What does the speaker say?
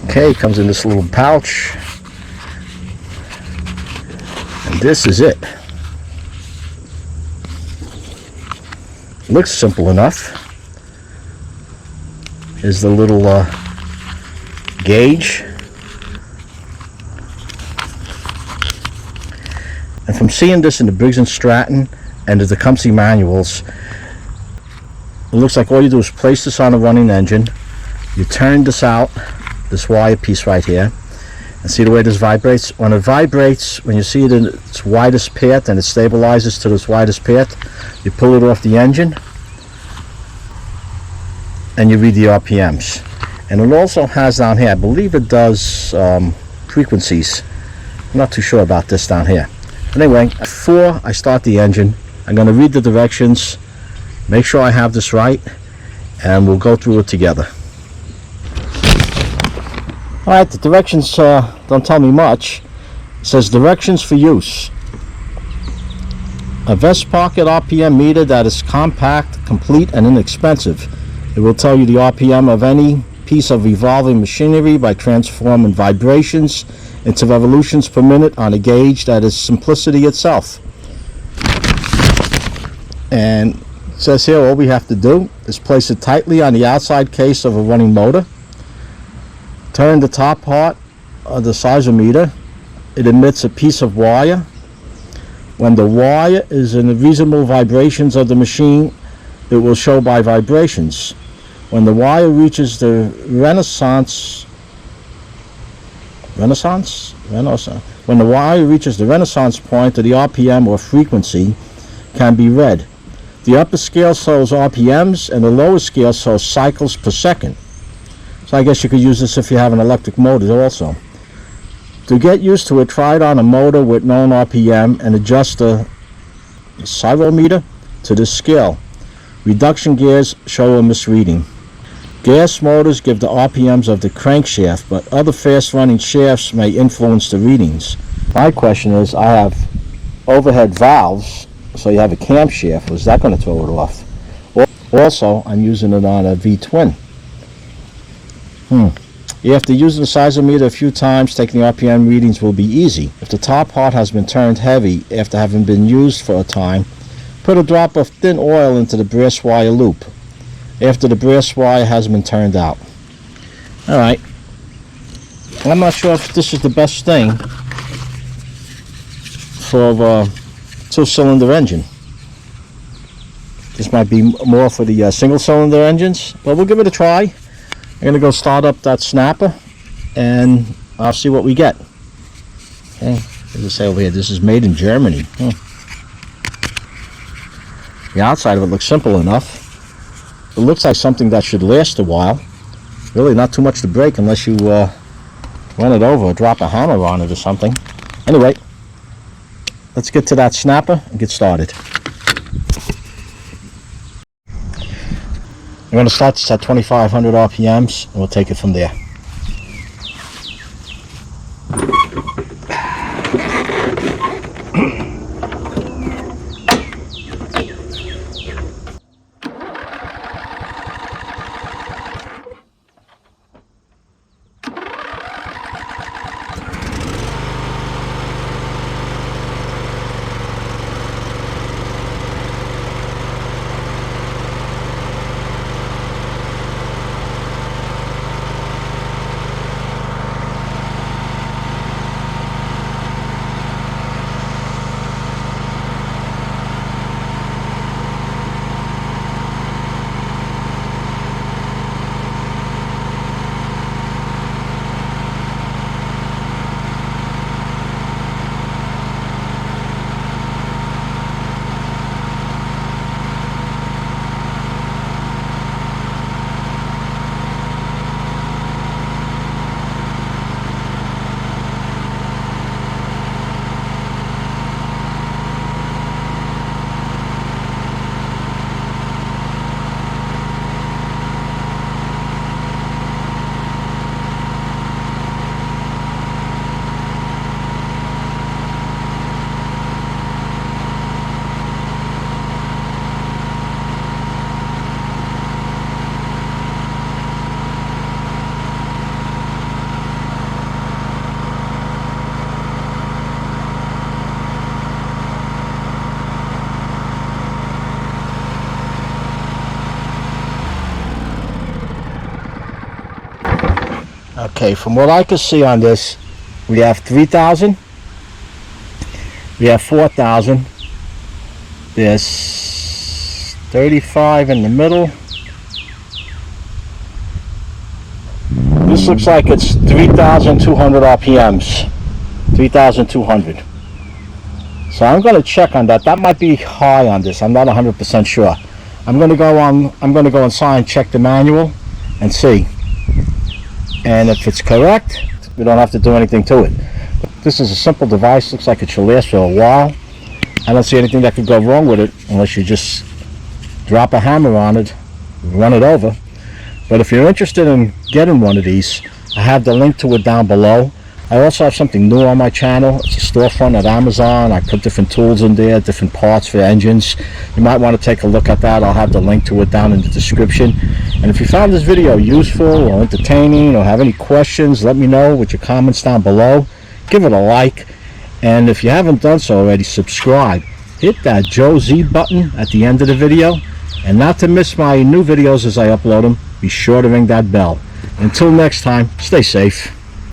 Okay, comes in this little pouch, and this is it. Looks simple enough. Here's the little gauge, and from seeing this in the Briggs Stratton and the Tecumseh manuals, it looks like all you do is place this on a running engine. You turn this out, this wire piece right here, and see the way this vibrates? When it vibrates, when you see it in its widest path and it stabilizes to its widest path, you pull it off the engine and you read the RPMs. And it also has down here, I believe it does frequencies. I'm not too sure about this down here. Anyway, before I start the engine, I'm going to read the directions, make sure I have this right, and we'll go through it together. Alright, the directions don't tell me much. It says directions for use. A vest pocket RPM meter that is compact, complete, and inexpensive. It will tell you the RPM of any piece of revolving machinery by transforming vibrations into revolutions per minute on a gauge that is simplicity itself. And it says here all we have to do is place it tightly on the outside case of a running motor. Turn the top part of the seismometer. It emits a piece of wire. When the wire is in the reasonable vibrations of the machine, it will show by vibrations. When the wire reaches the when the wire reaches the renaissance point of the RPM or frequency can be read. The upper scale shows RPMs and the lower scale shows cycles per second. So I guess you could use this if you have an electric motor also. To get used to it, try it on a motor with known RPM and adjust the seismometer to this scale. Reduction gears show a misreading. Gas motors give the RPMs of the crankshaft, but other fast-running shafts may influence the readings. My question is, I have overhead valves, so you have a camshaft. Was that going to throw it off? Also, I'm using it on a V-twin. After using the seismometer a few times, taking the RPM readings will be easy. If the top part has been turned heavy after having been used for a time, put a drop of thin oil into the brass wire loop after the brass wire has been turned out. Alright, I'm not sure if this is the best thing for a two-cylinder engine. This might be more for the single-cylinder engines, but we'll give it a try. I'm going to go start up that snapper and I'll see what we get. Okay, as I say over here, this is made in Germany. The outside of it looks simple enough. It looks like something that should last a while. Really not too much to break unless you run it over or drop a hammer on it or something. Anyway, let's get to that snapper and get started. I'm going to start this at 2,500 RPMs and we'll take it from there. Okay, from what I can see on this, we have 3,000, we have 4,000, there's 35 in the middle. This looks like it's 3,200 RPMs, 3,200. So I'm going to check on that. That might be high on this. I'm not 100% sure. I'm going to go inside and check the manual and see. And if it's correct, we don't have to do anything to it. This is a simple device. Looks like it should last for a while. I don't see anything that could go wrong with it unless you just drop a hammer on it, run it over. But if you're interested in getting one of these, I have the link to it down below. I also have something new on my channel. It's a storefront at Amazon. I put different tools in there, different parts for engines. You might want to take a look at that. I'll have the link to it down in the description. And if you found this video useful or entertaining or have any questions, let me know with your comments down below. Give it a like. And if you haven't done so already, subscribe. Hit that Joe Z button at the end of the video. And not to miss my new videos as I upload them, be sure to ring that bell. Until next time, stay safe.